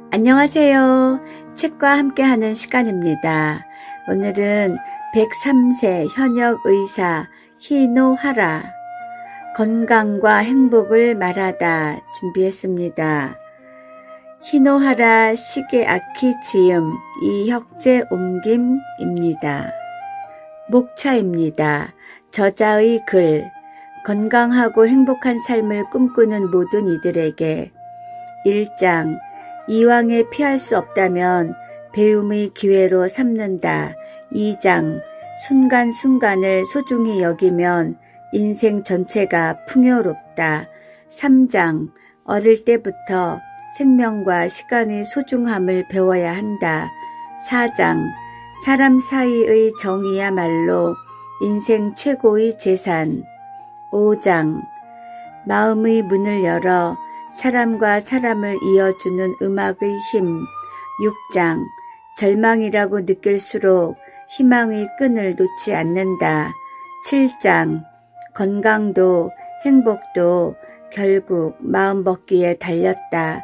안녕하세요. 책과 함께하는 시간입니다. 오늘은 103세 현역 의사 히노하라 건강과 행복을 말하다 준비했습니다. 히노하라 시게아키 지음 이혁재 옮김입니다. 목차입니다. 저자의 글 건강하고 행복한 삶을 꿈꾸는 모든 이들에게 1장 이왕에 피할 수 없다면 배움의 기회로 삼는다. 2장 순간순간을 소중히 여기면 인생 전체가 풍요롭다. 3장 어릴 때부터 생명과 시간의 소중함을 배워야 한다. 4장 사람 사이의 정이야말로 인생 최고의 재산. 5장 마음의 문을 열어 사람과 사람을 이어주는 음악의 힘. 6장 절망이라고 느낄수록 희망의 끈을 놓지 않는다. 7장 건강도 행복도 결국 마음먹기에 달렸다.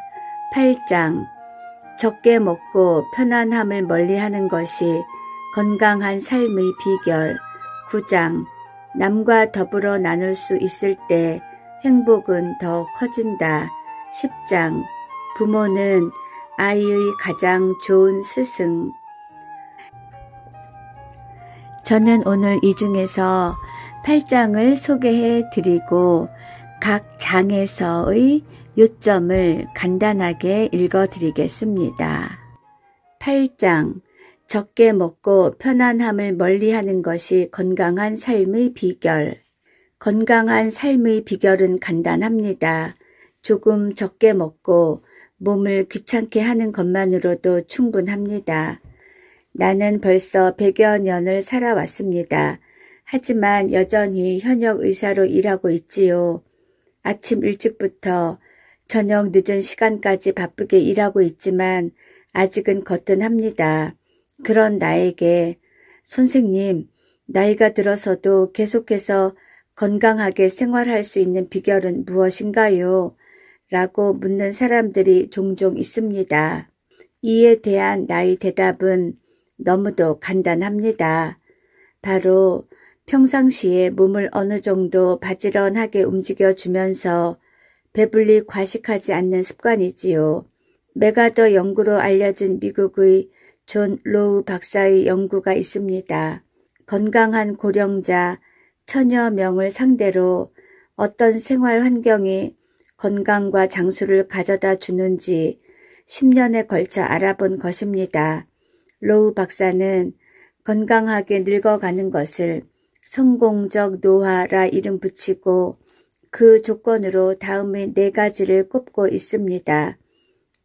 8장 적게 먹고 편안함을 멀리하는 것이 건강한 삶의 비결. 9장 남과 더불어 나눌 수 있을 때 행복은 더 커진다. 10장 부모는 아이의 가장 좋은 스승. 저는 오늘 이 중에서 8장을 소개해 드리고 각 장에서의 요점을 간단하게 읽어 드리겠습니다. 8장 적게 먹고 편안함을 멀리하는 것이 건강한 삶의 비결. 건강한 삶의 비결은 간단합니다. 조금 적게 먹고 몸을 귀찮게 하는 것만으로도 충분합니다. 나는 벌써 100여 년을 살아왔습니다. 하지만 여전히 현역 의사로 일하고 있지요. 아침 일찍부터 저녁 늦은 시간까지 바쁘게 일하고 있지만 아직은 거뜬합니다. 그런 나에게 선생님, 나이가 들어서도 계속해서 건강하게 생활할 수 있는 비결은 무엇인가요? 라고 묻는 사람들이 종종 있습니다. 이에 대한 나의 대답은 너무도 간단합니다. 바로 평상시에 몸을 어느 정도 바지런하게 움직여주면서 배불리 과식하지 않는 습관이지요. 메가더 연구로 알려진 미국의 존 로우 박사의 연구가 있습니다. 건강한 고령자 1000여 명을 상대로 어떤 생활 환경이 건강과 장수를 가져다 주는지 10년에 걸쳐 알아본 것입니다. 로우 박사는 건강하게 늙어가는 것을 성공적 노화라 이름 붙이고 그 조건으로 다음의 4가지를 꼽고 있습니다.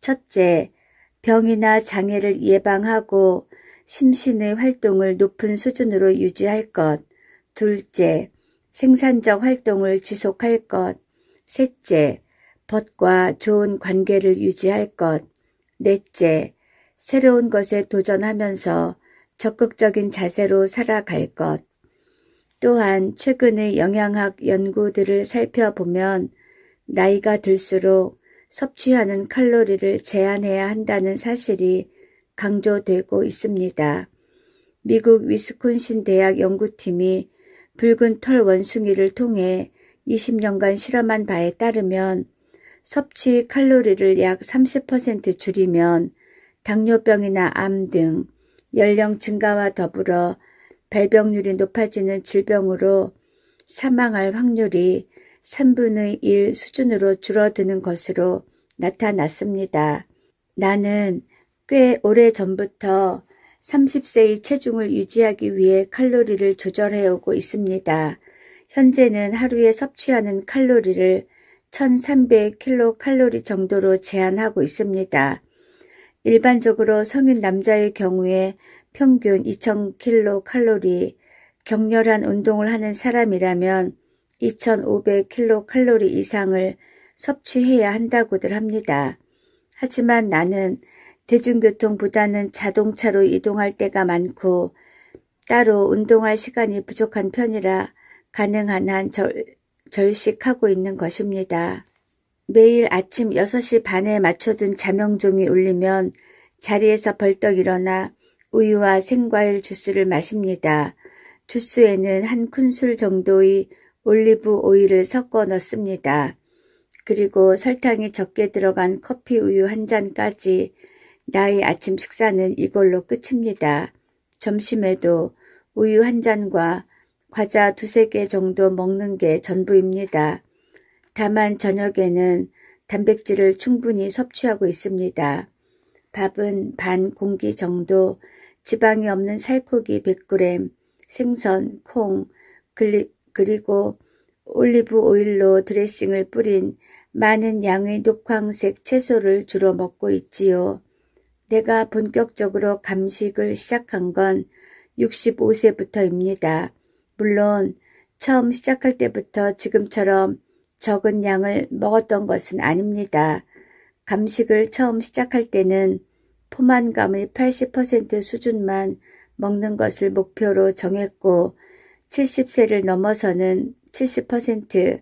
첫째, 병이나 장애를 예방하고 심신의 활동을 높은 수준으로 유지할 것. 둘째, 생산적 활동을 지속할 것. 셋째, 벗과 좋은 관계를 유지할 것. 넷째, 새로운 것에 도전하면서 적극적인 자세로 살아갈 것. 또한 최근의 영양학 연구들을 살펴보면 나이가 들수록 섭취하는 칼로리를 제한해야 한다는 사실이 강조되고 있습니다. 미국 위스콘신 대학 연구팀이 붉은 털 원숭이를 통해 20년간 실험한 바에 따르면 섭취 칼로리를 약 30% 줄이면 당뇨병이나 암 등 연령 증가와 더불어 발병률이 높아지는 질병으로 사망할 확률이 3분의 1 수준으로 줄어드는 것으로 나타났습니다. 나는 꽤 오래전부터 30세의 체중을 유지하기 위해 칼로리를 조절해오고 있습니다. 현재는 하루에 섭취하는 칼로리를 1300kcal 정도로 제한하고 있습니다. 일반적으로 성인 남자의 경우에 평균 2000kcal, 격렬한 운동을 하는 사람이라면 2500kcal 이상을 섭취해야 한다고들 합니다. 하지만 나는 대중교통보다는 자동차로 이동할 때가 많고 따로 운동할 시간이 부족한 편이라 가능한 한 절식하고 있는 것입니다. 매일 아침 6시 반에 맞춰둔 자명종이 울리면 자리에서 벌떡 일어나 우유와 생과일 주스를 마십니다. 주스에는 한 큰술 정도의 올리브 오일을 섞어 넣습니다. 그리고 설탕이 적게 들어간 커피 우유 한 잔까지 나의 아침 식사는 이걸로 끝입니다. 점심에도 우유 한 잔과 과자 2-3개 정도 먹는 게 전부입니다. 다만 저녁에는 단백질을 충분히 섭취하고 있습니다. 밥은 반 공기 정도, 지방이 없는 살코기 100g, 생선, 콩, 그리고 올리브 오일로 드레싱을 뿌린 많은 양의 녹황색 채소를 주로 먹고 있지요. 내가 본격적으로 감식을 시작한 건 65세부터입니다. 물론 처음 시작할 때부터 지금처럼 적은 양을 먹었던 것은 아닙니다. 감식을 처음 시작할 때는 포만감의 80% 수준만 먹는 것을 목표로 정했고 70세를 넘어서는 70%,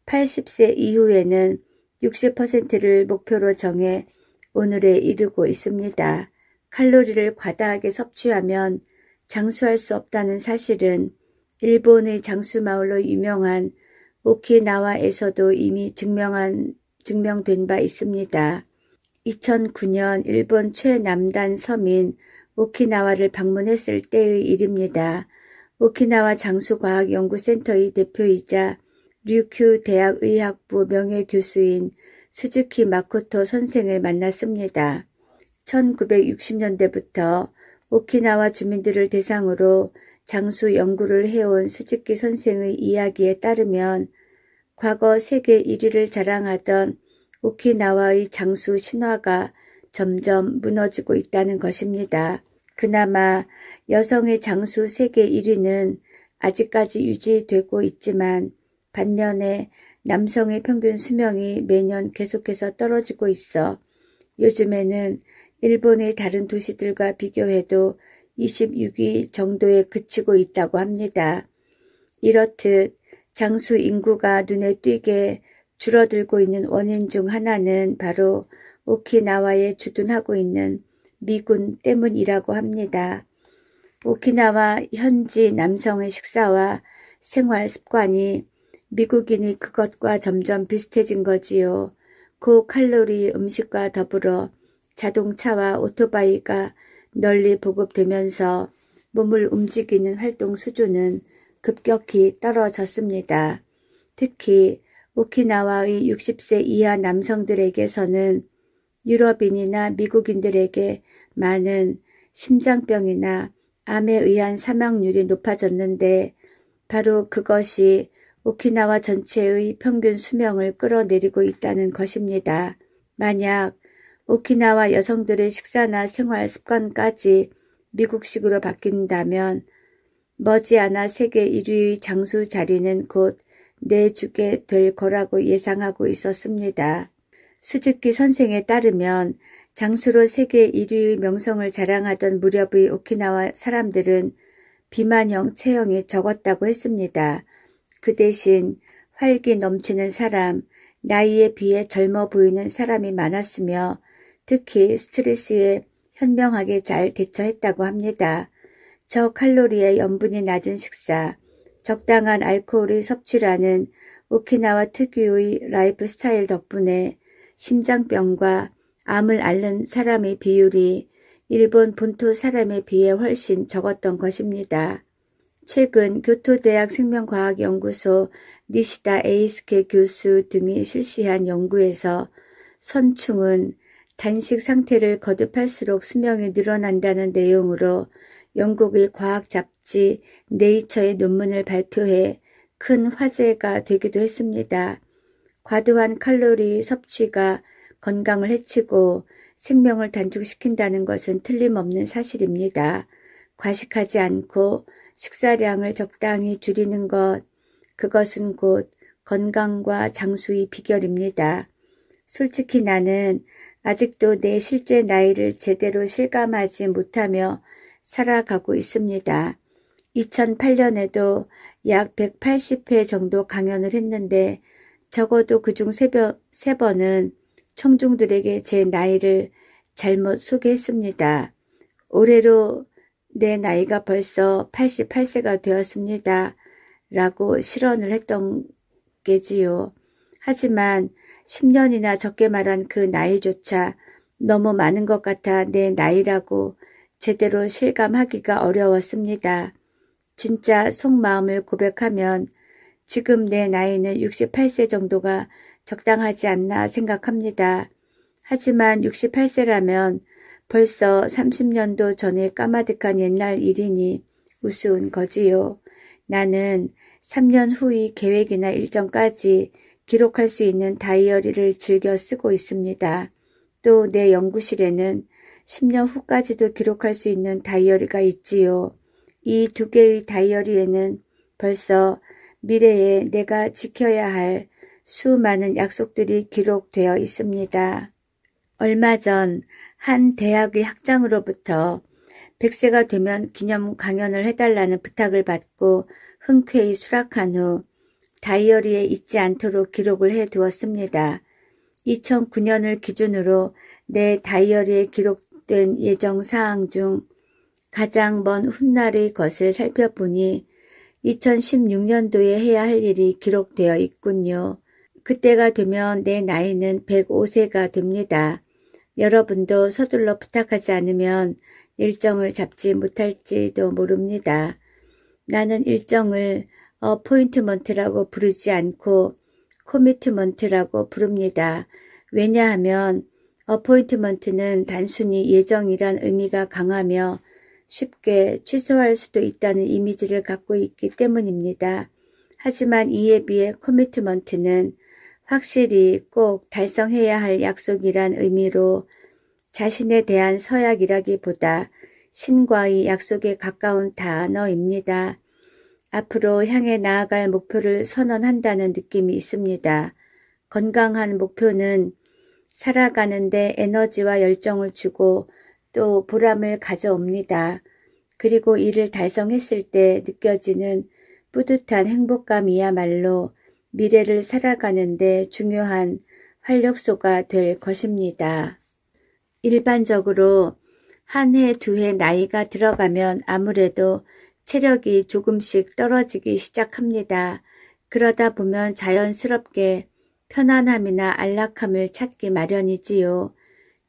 80세 이후에는 60%를 목표로 정해 오늘에 이르고 있습니다. 칼로리를 과다하게 섭취하면 장수할 수 없다는 사실은 일본의 장수마을로 유명한 오키나와에서도 이미 증명된 바 있습니다. 2009년 일본 최남단 섬인 오키나와를 방문했을 때의 일입니다. 오키나와 장수과학연구센터의 대표이자 류큐 대학의학부 명예교수인 스즈키 마코토 선생을 만났습니다. 1960년대부터 오키나와 주민들을 대상으로 장수 연구를 해온 스즈키 선생의 이야기에 따르면 과거 세계 1위를 자랑하던 오키나와의 장수 신화가 점점 무너지고 있다는 것입니다. 그나마 여성의 장수 세계 1위는 아직까지 유지되고 있지만 반면에 남성의 평균 수명이 매년 계속해서 떨어지고 있어 요즘에는 일본의 다른 도시들과 비교해도 26위 정도에 그치고 있다고 합니다. 이렇듯 장수 인구가 눈에 띄게 줄어들고 있는 원인 중 하나는 바로 오키나와에 주둔하고 있는 미군 때문이라고 합니다. 오키나와 현지 남성의 식사와 생활 습관이 미국인이 그것과 점점 비슷해진 거지요. 고칼로리 음식과 더불어 자동차와 오토바이가 널리 보급되면서 몸을 움직이는 활동 수준은 급격히 떨어졌습니다. 특히 오키나와의 60세 이하 남성들에게서는 유럽인이나 미국인들에게 많은 심장병이나 암에 의한 사망률이 높아졌는데 바로 그것이 오키나와 전체의 평균 수명을 끌어내리고 있다는 것입니다. 만약 오키나와 여성들의 식사나 생활 습관까지 미국식으로 바뀐다면 머지않아 세계 1위의 장수 자리는 곧 내주게 될 거라고 예상하고 있었습니다. 스즈키 선생에 따르면 장수로 세계 1위의 명성을 자랑하던 무렵의 오키나와 사람들은 비만형 체형이 적었다고 했습니다. 그 대신 활기 넘치는 사람, 나이에 비해 젊어 보이는 사람이 많았으며 특히 스트레스에 현명하게 잘 대처했다고 합니다. 저칼로리의 염분이 낮은 식사, 적당한 알코올의 섭취라는 오키나와 특유의 라이프 스타일 덕분에 심장병과 암을 앓는 사람의 비율이 일본 본토 사람에 비해 훨씬 적었던 것입니다. 최근 교토대학 생명과학연구소 니시다 에이스케 교수 등이 실시한 연구에서 선충은 단식 상태를 거듭할수록 수명이 늘어난다는 내용으로 영국의 과학 잡지 네이처의 논문을 발표해 큰 화제가 되기도 했습니다. 과도한 칼로리 섭취가 건강을 해치고 생명을 단축시킨다는 것은 틀림없는 사실입니다. 과식하지 않고 식사량을 적당히 줄이는 것, 그것은 곧 건강과 장수의 비결입니다. 솔직히 나는 아직도 내 실제 나이를 제대로 실감하지 못하며 살아가고 있습니다. 2008년에도 약 180회 정도 강연을 했는데 적어도 그중 세 번은 청중들에게 제 나이를 잘못 소개했습니다. 올해로 내 나이가 벌써 88세가 되었습니다. 라고 실언을 했던 게지요. 하지만 10년이나 적게 말한 그 나이조차 너무 많은 것 같아 내 나이라고 제대로 실감하기가 어려웠습니다. 진짜 속마음을 고백하면 지금 내 나이는 68세 정도가 적당하지 않나 생각합니다. 하지만 68세라면 벌써 30년도 전에 까마득한 옛날 일이니 우스운 거지요. 나는 3년 후의 계획이나 일정까지 기록할 수 있는 다이어리를 즐겨 쓰고 있습니다. 또 내 연구실에는 10년 후까지도 기록할 수 있는 다이어리가 있지요. 이 두 개의 다이어리에는 벌써 미래에 내가 지켜야 할 수많은 약속들이 기록되어 있습니다. 얼마 전 한 대학의 학장으로부터 100세가 되면 기념 강연을 해달라는 부탁을 받고 흔쾌히 수락한 후 다이어리에 잊지 않도록 기록을 해두었습니다. 2009년을 기준으로 내 다이어리에 기록된 예정 사항 중 가장 먼 훗날의 것을 살펴보니 2016년도에 해야 할 일이 기록되어 있군요. 그때가 되면 내 나이는 105세가 됩니다. 여러분도 서둘러 부탁하지 않으면 일정을 잡지 못할지도 모릅니다. 나는 일정을 어포인트먼트라고 부르지 않고 코미트먼트라고 부릅니다. 왜냐하면 어포인트먼트는 단순히 예정이란 의미가 강하며 쉽게 취소할 수도 있다는 이미지를 갖고 있기 때문입니다. 하지만 이에 비해 코미트먼트는 확실히 꼭 달성해야 할 약속이란 의미로 자신에 대한 서약이라기보다 신과의 약속에 가까운 단어입니다. 앞으로 향해 나아갈 목표를 선언한다는 느낌이 있습니다. 건강한 목표는 살아가는데 에너지와 열정을 주고 또 보람을 가져옵니다. 그리고 이를 달성했을 때 느껴지는 뿌듯한 행복감이야말로 미래를 살아가는데 중요한 활력소가 될 것입니다. 일반적으로 한 해, 두 해 나이가 들어가면 아무래도 체력이 조금씩 떨어지기 시작합니다. 그러다 보면 자연스럽게 편안함이나 안락함을 찾기 마련이지요.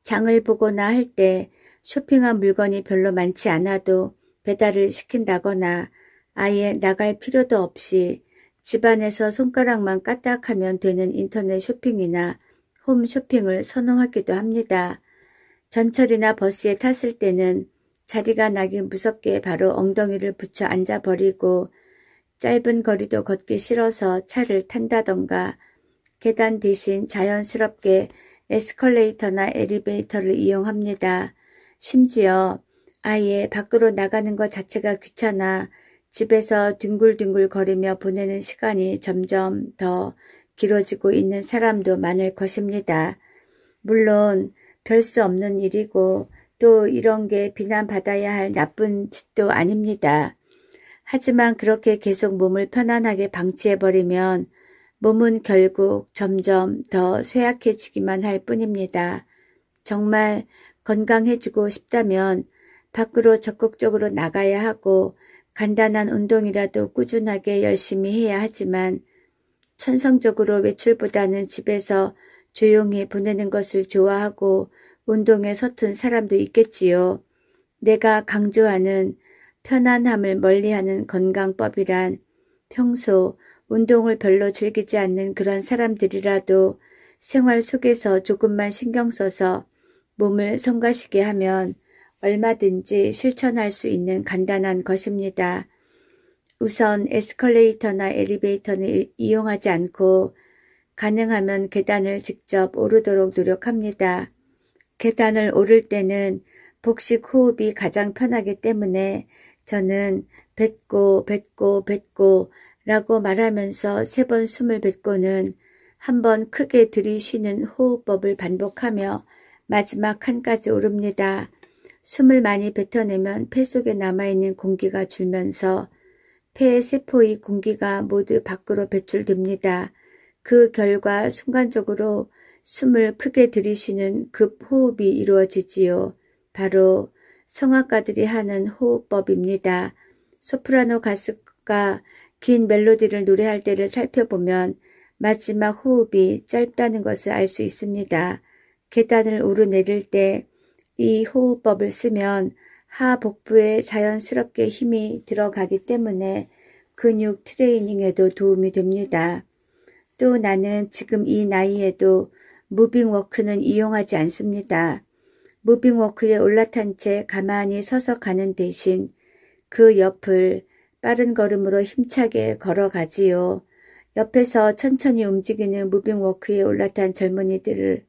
장을 보거나 할 때 쇼핑한 물건이 별로 많지 않아도 배달을 시킨다거나 아예 나갈 필요도 없이 집안에서 손가락만 까딱하면 되는 인터넷 쇼핑이나 홈쇼핑을 선호하기도 합니다. 전철이나 버스에 탔을 때는 자리가 나기 무섭게 바로 엉덩이를 붙여 앉아버리고 짧은 거리도 걷기 싫어서 차를 탄다던가 계단 대신 자연스럽게 에스컬레이터나 엘리베이터를 이용합니다. 심지어 아예 밖으로 나가는 것 자체가 귀찮아 집에서 뒹굴뒹굴 거리며 보내는 시간이 점점 더 길어지고 있는 사람도 많을 것입니다. 물론 별 수 없는 일이고 또 이런 게 비난받아야 할 나쁜 짓도 아닙니다. 하지만 그렇게 계속 몸을 편안하게 방치해버리면 몸은 결국 점점 더 쇠약해지기만 할 뿐입니다. 정말 건강해지고 싶다면 밖으로 적극적으로 나가야 하고 간단한 운동이라도 꾸준하게 열심히 해야 하지만 천성적으로 외출보다는 집에서 조용히 보내는 것을 좋아하고 운동에 서툰 사람도 있겠지요. 내가 강조하는 편안함을 멀리하는 건강법이란 평소 운동을 별로 즐기지 않는 그런 사람들이라도 생활 속에서 조금만 신경 써서 몸을 성가시게 하면 얼마든지 실천할 수 있는 간단한 것입니다. 우선 에스컬레이터나 엘리베이터는 이용하지 않고 가능하면 계단을 직접 오르도록 노력합니다. 계단을 오를 때는 복식 호흡이 가장 편하기 때문에 저는 뱉고 라고 말하면서 3번 숨을 뱉고는 한 번 크게 들이쉬는 호흡법을 반복하며 마지막 칸까지 오릅니다. 숨을 많이 뱉어내면 폐 속에 남아있는 공기가 줄면서 폐 세포의 공기가 모두 밖으로 배출됩니다. 그 결과 순간적으로 숨을 크게 들이쉬는 급호흡이 이루어지지요. 바로 성악가들이 하는 호흡법입니다. 소프라노 가수가 긴 멜로디를 노래할 때를 살펴보면 마지막 호흡이 짧다는 것을 알 수 있습니다. 계단을 오르내릴 때 이 호흡법을 쓰면 하복부에 자연스럽게 힘이 들어가기 때문에 근육 트레이닝에도 도움이 됩니다. 또 나는 지금 이 나이에도 무빙워크는 이용하지 않습니다. 무빙워크에 올라탄 채 가만히 서서 가는 대신 그 옆을 빠른 걸음으로 힘차게 걸어가지요. 옆에서 천천히 움직이는 무빙워크에 올라탄 젊은이들을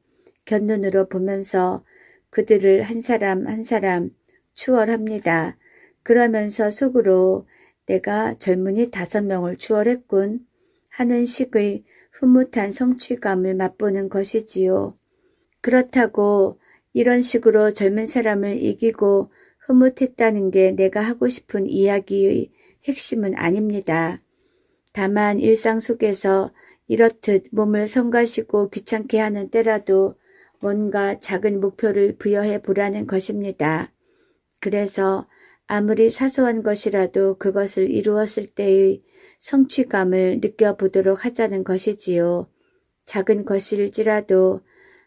곁눈으로 보면서 그들을 한 사람 한 사람 추월합니다. 그러면서 속으로 내가 젊은이 5명을 추월했군 하는 식의 흐뭇한 성취감을 맛보는 것이지요. 그렇다고 이런 식으로 젊은 사람을 이기고 흐뭇했다는 게 내가 하고 싶은 이야기의 핵심은 아닙니다. 다만 일상 속에서 이렇듯 몸을 성가시고 귀찮게 하는 때라도 뭔가 작은 목표를 부여해 보라는 것입니다. 그래서 아무리 사소한 것이라도 그것을 이루었을 때의 성취감을 느껴보도록 하자는 것이지요. 작은 것일지라도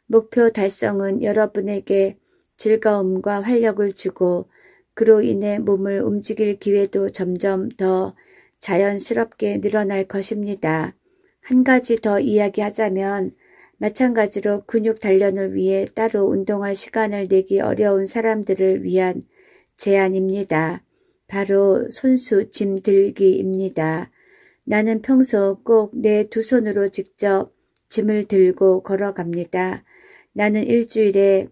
목표 달성은 여러분에게 즐거움과 활력을 주고 그로 인해 몸을 움직일 기회도 점점 더 자연스럽게 늘어날 것입니다. 한 가지 더 이야기하자면 마찬가지로 근육 단련을 위해 따로 운동할 시간을 내기 어려운 사람들을 위한 제안입니다. 바로 손수 짐 들기입니다. 나는 평소 꼭 내 2손으로 직접 짐을 들고 걸어갑니다. 나는 일주일에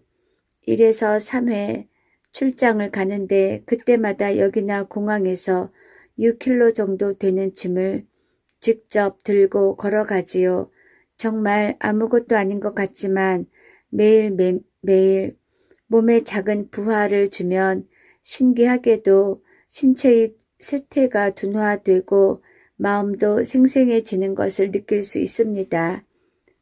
1에서 3회 출장을 가는데 그때마다 여기나 공항에서 6kg 정도 되는 짐을 직접 들고 걸어가지요. 정말 아무것도 아닌 것 같지만 매일 몸에 작은 부하를 주면 신기하게도 신체의 쇠퇴가 둔화되고 마음도 생생해지는 것을 느낄 수 있습니다.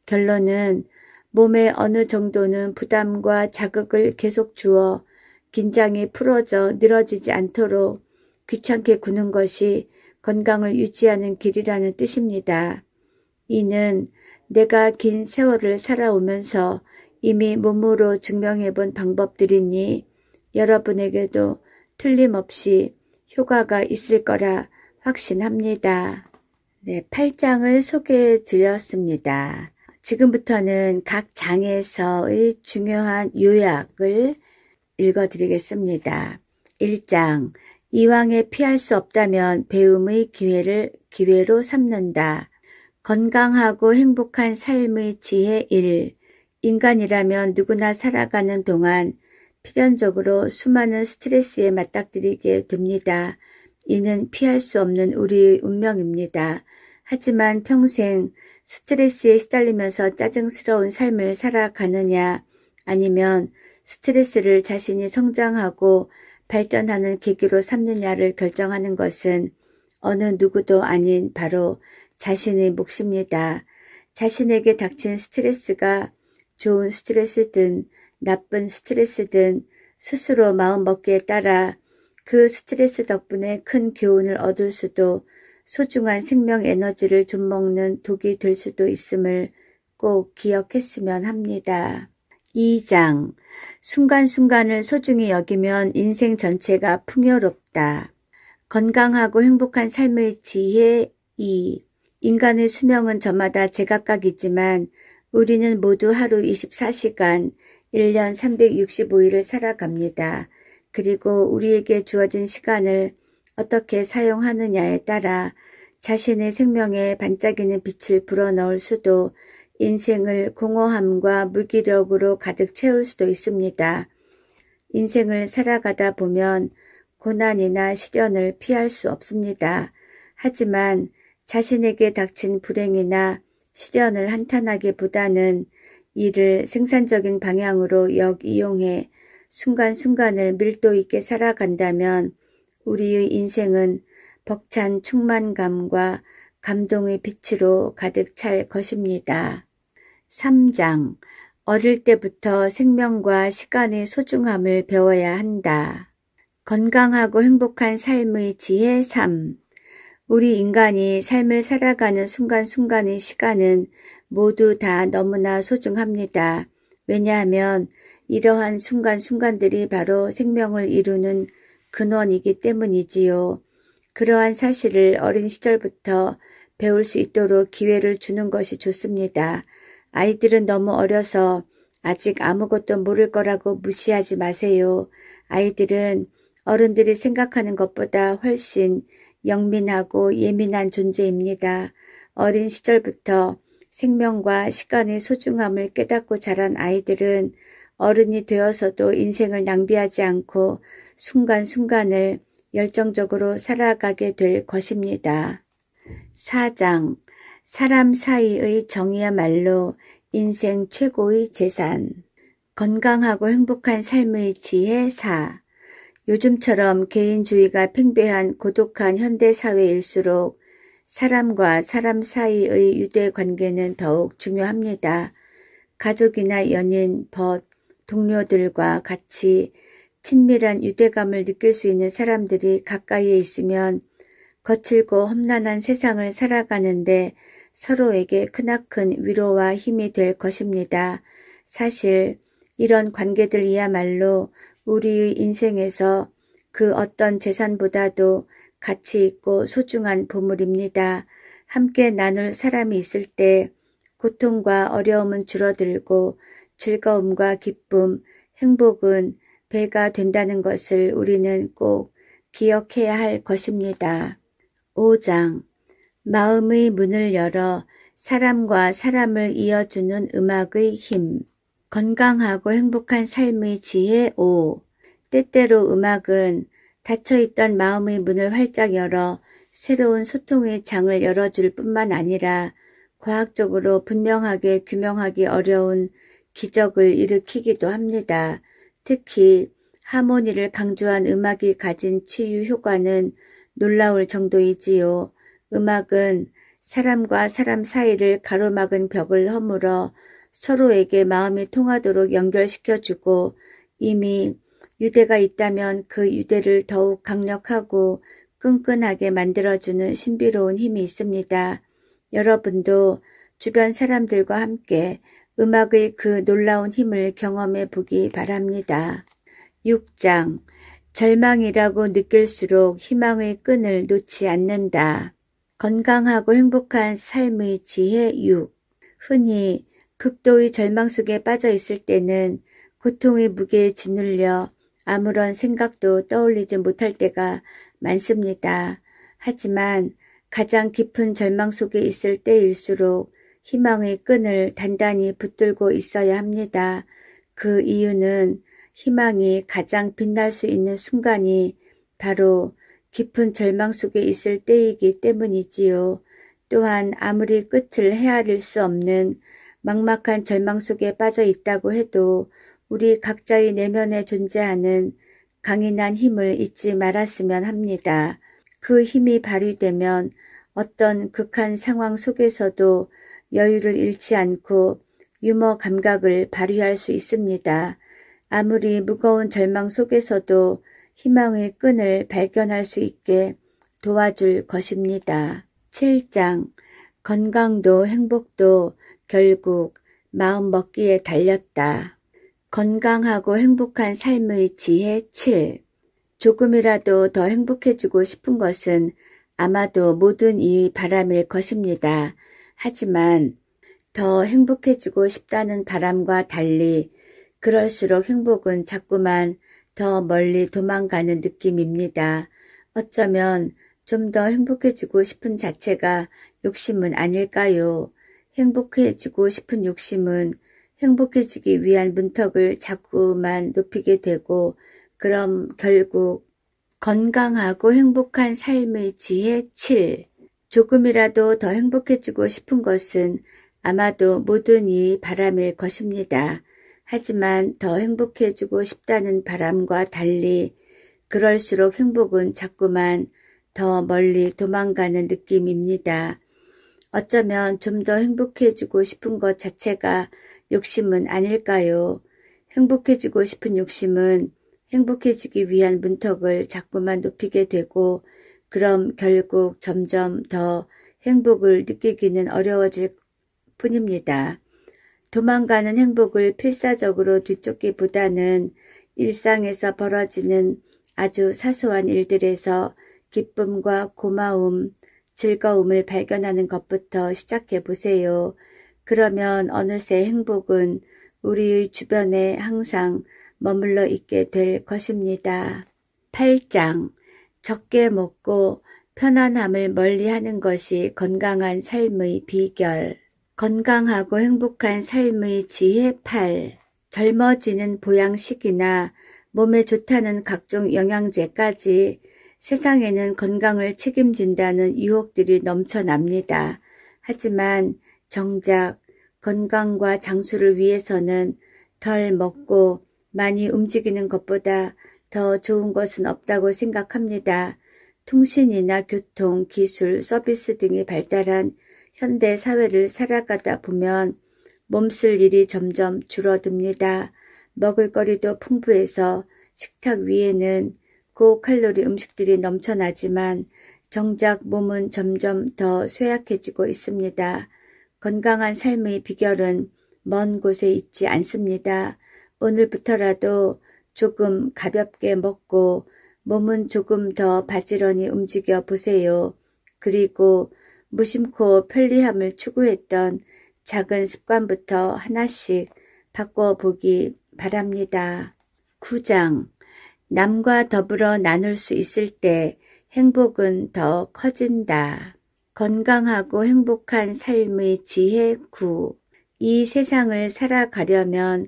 결론은 몸에 어느 정도는 부담과 자극을 계속 주어 긴장이 풀어져 늘어지지 않도록 귀찮게 구는 것이 건강을 유지하는 길이라는 뜻입니다. 이는 내가 긴 세월을 살아오면서 이미 몸으로 증명해본 방법들이니 여러분에게도 틀림없이 효과가 있을 거라 확신합니다. 네, 8장을 소개해 드렸습니다. 지금부터는 각 장에서의 중요한 요약을 읽어드리겠습니다. 1장, 이왕에 피할 수 없다면 배움의 기회로 삼는다. 건강하고 행복한 삶의 지혜 1. 인간이라면 누구나 살아가는 동안 필연적으로 수많은 스트레스에 맞닥뜨리게 됩니다. 이는 피할 수 없는 우리의 운명입니다. 하지만 평생 스트레스에 시달리면서 짜증스러운 삶을 살아가느냐 아니면 스트레스를 자신이 성장하고 발전하는 계기로 삼느냐를 결정하는 것은 어느 누구도 아닌 바로 자신의 몫입니다. 자신에게 닥친 스트레스가 좋은 스트레스든 나쁜 스트레스든 스스로 마음먹기에 따라 그 스트레스 덕분에 큰 교훈을 얻을 수도 소중한 생명 에너지를 좀먹는 독이 될 수도 있음을 꼭 기억했으면 합니다. 2장, 순간순간을 소중히 여기면 인생 전체가 풍요롭다. 건강하고 행복한 삶의 지혜 2. 인간의 수명은 저마다 제각각이지만 우리는 모두 하루 24시간, 1년 365일을 살아갑니다. 그리고 우리에게 주어진 시간을 어떻게 사용하느냐에 따라 자신의 생명에 반짝이는 빛을 불어넣을 수도 인생을 공허함과 무기력으로 가득 채울 수도 있습니다. 인생을 살아가다 보면 고난이나 시련을 피할 수 없습니다. 하지만 자신에게 닥친 불행이나 시련을 한탄하기보다는 이를 생산적인 방향으로 역이용해 순간순간을 밀도 있게 살아간다면 우리의 인생은 벅찬 충만감과 감동의 빛으로 가득 찰 것입니다. 3장. 어릴 때부터 생명과 시간의 소중함을 배워야 한다. 건강하고 행복한 삶의 지혜 3. 우리 인간이 삶을 살아가는 순간순간의 시간은 모두 다 너무나 소중합니다. 왜냐하면 이러한 순간순간들이 바로 생명을 이루는 근원이기 때문이지요. 그러한 사실을 어린 시절부터 배울 수 있도록 기회를 주는 것이 좋습니다. 아이들은 너무 어려서 아직 아무것도 모를 거라고 무시하지 마세요. 아이들은 어른들이 생각하는 것보다 훨씬 영민하고 예민한 존재입니다. 어린 시절부터 생명과 시간의 소중함을 깨닫고 자란 아이들은 어른이 되어서도 인생을 낭비하지 않고 순간순간을 열정적으로 살아가게 될 것입니다. 4장. 사람 사이의 정이야말로 인생 최고의 재산. 건강하고 행복한 삶의 지혜 4. 요즘처럼 개인주의가 팽배한 고독한 현대사회일수록 사람과 사람 사이의 유대관계는 더욱 중요합니다. 가족이나 연인, 벗, 동료들과 같이 친밀한 유대감을 느낄 수 있는 사람들이 가까이에 있으면 거칠고 험난한 세상을 살아가는데 서로에게 크나큰 위로와 힘이 될 것입니다. 사실 이런 관계들이야말로 우리의 인생에서 그 어떤 재산보다도 가치 있고 소중한 보물입니다. 함께 나눌 사람이 있을 때 고통과 어려움은 줄어들고 즐거움과 기쁨, 행복은 배가 된다는 것을 우리는 꼭 기억해야 할 것입니다. 5장. 마음의 문을 열어 사람과 사람을 이어주는 음악의 힘. 건강하고 행복한 삶의 지혜 5. 때때로 음악은 닫혀있던 마음의 문을 활짝 열어 새로운 소통의 장을 열어줄 뿐만 아니라 과학적으로 분명하게 규명하기 어려운 기적을 일으키기도 합니다. 특히 하모니를 강조한 음악이 가진 치유 효과는 놀라울 정도이지요. 음악은 사람과 사람 사이를 가로막은 벽을 허물어 서로에게 마음이 통하도록 연결시켜주고 이미 유대가 있다면 그 유대를 더욱 강력하고 끈끈하게 만들어주는 신비로운 힘이 있습니다. 여러분도 주변 사람들과 함께 음악의 그 놀라운 힘을 경험해 보기 바랍니다. 6장. 절망이라고 느낄수록 희망의 끈을 놓지 않는다. 건강하고 행복한 삶의 지혜 6. 흔히 극도의 절망 속에 빠져 있을 때는 고통의 무게에 짓눌려 아무런 생각도 떠올리지 못할 때가 많습니다. 하지만 가장 깊은 절망 속에 있을 때일수록 희망의 끈을 단단히 붙들고 있어야 합니다. 그 이유는 희망이 가장 빛날 수 있는 순간이 바로 깊은 절망 속에 있을 때이기 때문이지요. 또한 아무리 끝을 헤아릴 수 없는 막막한 절망 속에 빠져 있다고 해도 우리 각자의 내면에 존재하는 강인한 힘을 잊지 말았으면 합니다. 그 힘이 발휘되면 어떤 극한 상황 속에서도 여유를 잃지 않고 유머 감각을 발휘할 수 있습니다. 아무리 무거운 절망 속에서도 희망의 끈을 발견할 수 있게 도와줄 것입니다. 7장. 건강도 행복도 결국 마음 먹기에 달렸다. 건강하고 행복한 삶의 지혜 7. 조금이라도 더 행복해지고 싶은 것은 아마도 모든 이 바람일 것입니다. 하지만 더 행복해지고 싶다는 바람과 달리 그럴수록 행복은 자꾸만 더 멀리 도망가는 느낌입니다. 어쩌면 좀 더 행복해지고 싶은 자체가 욕심은 아닐까요? 행복해지고 싶은 욕심은 행복해지기 위한 문턱을 자꾸만 높이게 되고 그럼 결국 건강하고 행복한 삶의 지혜 7. 조금이라도 더 행복해지고 싶은 것은 아마도 모든 이 바람일 것입니다. 하지만 더 행복해지고 싶다는 바람과 달리 그럴수록 행복은 자꾸만 더 멀리 도망가는 느낌입니다. 어쩌면 좀 더 행복해지고 싶은 것 자체가 욕심은 아닐까요? 행복해지고 싶은 욕심은 행복해지기 위한 문턱을 자꾸만 높이게 되고 그럼 결국 점점 더 행복을 느끼기는 어려워질 뿐입니다. 도망가는 행복을 필사적으로 뒤쫓기보다는 일상에서 벌어지는 아주 사소한 일들에서 기쁨과 고마움, 즐거움을 발견하는 것부터 시작해 보세요. 그러면 어느새 행복은 우리의 주변에 항상 머물러 있게 될 것입니다. 8장 적게 먹고 편안함을 멀리하는 것이 건강한 삶의 비결. 건강하고 행복한 삶의 지혜 8. 젊어지는 보양식이나 몸에 좋다는 각종 영양제까지 세상에는 건강을 책임진다는 유혹들이 넘쳐납니다. 하지만 정작 건강과 장수를 위해서는 덜 먹고 많이 움직이는 것보다 더 좋은 것은 없다고 생각합니다. 통신이나 교통, 기술, 서비스 등이 발달한 현대 사회를 살아가다 보면 몸쓸 일이 점점 줄어듭니다. 먹을거리도 풍부해서 식탁 위에는 고칼로리 음식들이 넘쳐나지만 정작 몸은 점점 더 쇠약해지고 있습니다. 건강한 삶의 비결은 먼 곳에 있지 않습니다. 오늘부터라도 조금 가볍게 먹고 몸은 조금 더 바지런히 움직여 보세요. 그리고 무심코 편리함을 추구했던 작은 습관부터 하나씩 바꿔보기 바랍니다. 9장 남과 더불어 나눌 수 있을 때 행복은 더 커진다. 건강하고 행복한 삶의 지혜 9. 이 세상을 살아가려면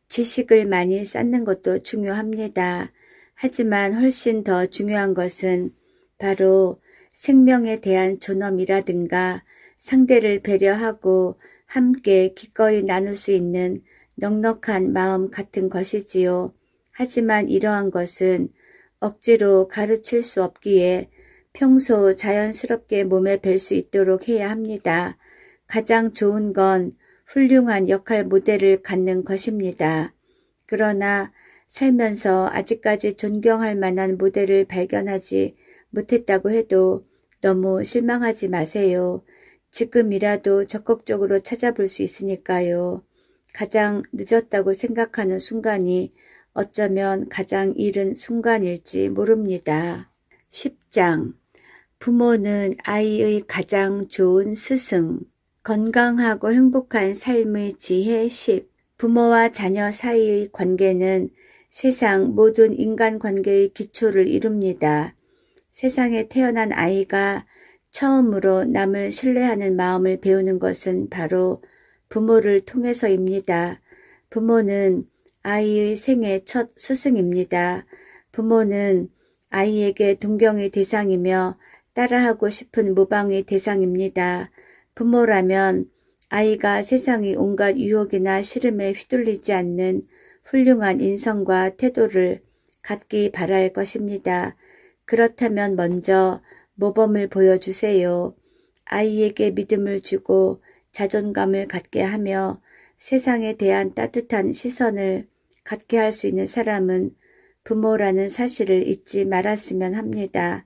지식을 많이 쌓는 것도 중요합니다. 하지만 훨씬 더 중요한 것은 바로 생명에 대한 존엄이라든가 상대를 배려하고 함께 기꺼이 나눌 수 있는 넉넉한 마음 같은 것이지요. 하지만 이러한 것은 억지로 가르칠 수 없기에 평소 자연스럽게 몸에 뵐 수 있도록 해야 합니다. 가장 좋은 건 훌륭한 역할 모델을 갖는 것입니다. 그러나 살면서 아직까지 존경할 만한 모델을 발견하지 못했다고 해도 너무 실망하지 마세요. 지금이라도 적극적으로 찾아볼 수 있으니까요. 가장 늦었다고 생각하는 순간이 어쩌면 가장 이른 순간일지 모릅니다. 10장 부모는 아이의 가장 좋은 스승. 건강하고 행복한 삶의 지혜 10. 부모와 자녀 사이의 관계는 세상 모든 인간관계의 기초를 이룹니다. 세상에 태어난 아이가 처음으로 남을 신뢰하는 마음을 배우는 것은 바로 부모를 통해서입니다. 부모는 아이의 생애 첫 스승입니다. 부모는 아이에게 동경의 대상이며 따라하고 싶은 모방의 대상입니다. 부모라면 아이가 세상의 온갖 유혹이나 시름에 휘둘리지 않는 훌륭한 인성과 태도를 갖기 바랄 것입니다. 그렇다면 먼저 모범을 보여주세요. 아이에게 믿음을 주고 자존감을 갖게 하며 세상에 대한 따뜻한 시선을 갖게 할 수 있는 사람은 부모라는 사실을 잊지 말았으면 합니다.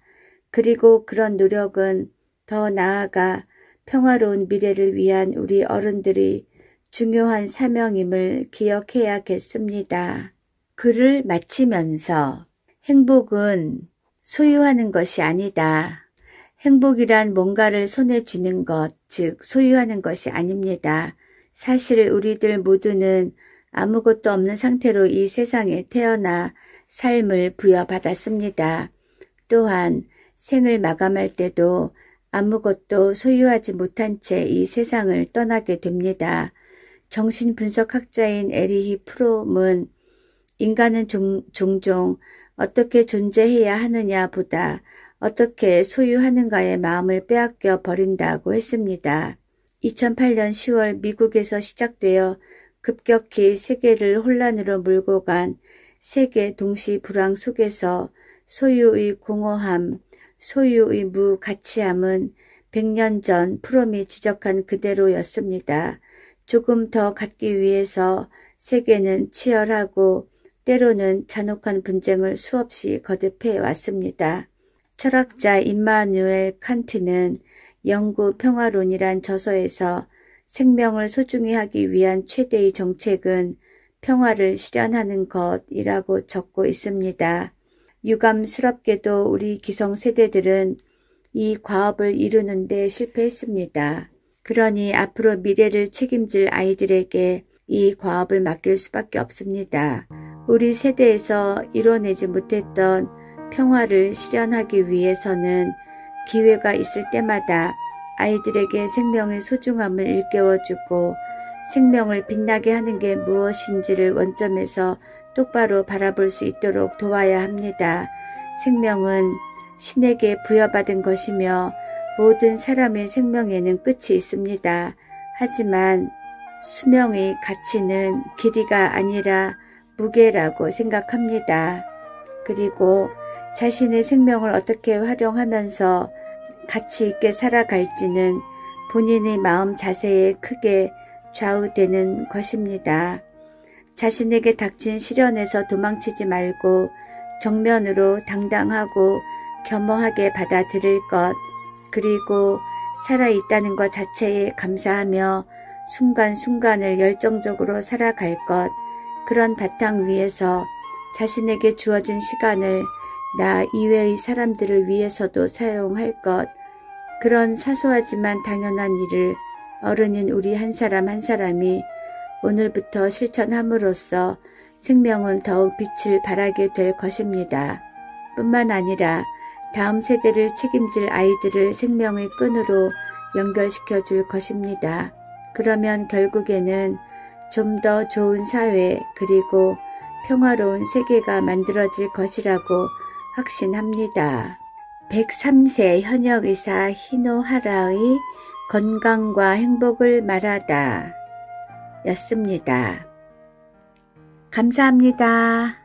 그리고 그런 노력은 더 나아가 평화로운 미래를 위한 우리 어른들이 중요한 사명임을 기억해야겠습니다. 글을 마치면서 행복은 소유하는 것이 아니다. 행복이란 뭔가를 손에 쥐는 것, 즉 소유하는 것이 아닙니다. 사실 우리들 모두는 아무것도 없는 상태로 이 세상에 태어나 삶을 부여받았습니다. 또한 생을 마감할 때도 아무것도 소유하지 못한 채 이 세상을 떠나게 됩니다. 정신분석학자인 에리히 프롬은 인간은 종종 어떻게 존재해야 하느냐 보다 어떻게 소유하는가에 마음을 빼앗겨 버린다고 했습니다. 2008년 10월 미국에서 시작되어 급격히 세계를 혼란으로 몰고 간 세계 동시 불황 속에서 소유의 공허함, 소유의 무가치함은 100년 전 프롬이 지적한 그대로였습니다. 조금 더 갖기 위해서 세계는 치열하고 때로는 잔혹한 분쟁을 수없이 거듭해 왔습니다. 철학자 임마누엘 칸트는 영구 평화론이란 저서에서 생명을 소중히 하기 위한 최대의 정책은 평화를 실현하는 것이라고 적고 있습니다. 유감스럽게도 우리 기성세대들은 이 과업을 이루는 데 실패했습니다. 그러니 앞으로 미래를 책임질 아이들에게 이 과업을 맡길 수밖에 없습니다. 우리 세대에서 이뤄내지 못했던 평화를 실현하기 위해서는 기회가 있을 때마다 아이들에게 생명의 소중함을 일깨워주고 생명을 빛나게 하는 게 무엇인지를 원점에서 똑바로 바라볼 수 있도록 도와야 합니다. 생명은 신에게 부여받은 것이며 모든 사람의 생명에는 끝이 있습니다. 하지만 수명의 가치는 길이가 아니라 무게라고 생각합니다. 그리고 자신의 생명을 어떻게 활용하면서 가치 있게 살아갈지는 본인의 마음 자세에 크게 좌우되는 것입니다. 자신에게 닥친 시련에서 도망치지 말고 정면으로 당당하고 겸허하게 받아들일 것, 그리고 살아있다는 것 자체에 감사하며 순간순간을 열정적으로 살아갈 것, 그런 바탕 위에서 자신에게 주어진 시간을 나 이외의 사람들을 위해서도 사용할 것, 그런 사소하지만 당연한 일을 어른인 우리 한 사람 한 사람이 오늘부터 실천함으로써 생명은 더욱 빛을 발하게 될 것입니다. 뿐만 아니라 다음 세대를 책임질 아이들을 생명의 끈으로 연결시켜 줄 것입니다. 그러면 결국에는 좀 더 좋은 사회 그리고 평화로운 세계가 만들어질 것이라고 확신합니다. 103세 현역의사 히노하라의 건강과 행복을 말하다 였습니다. 감사합니다.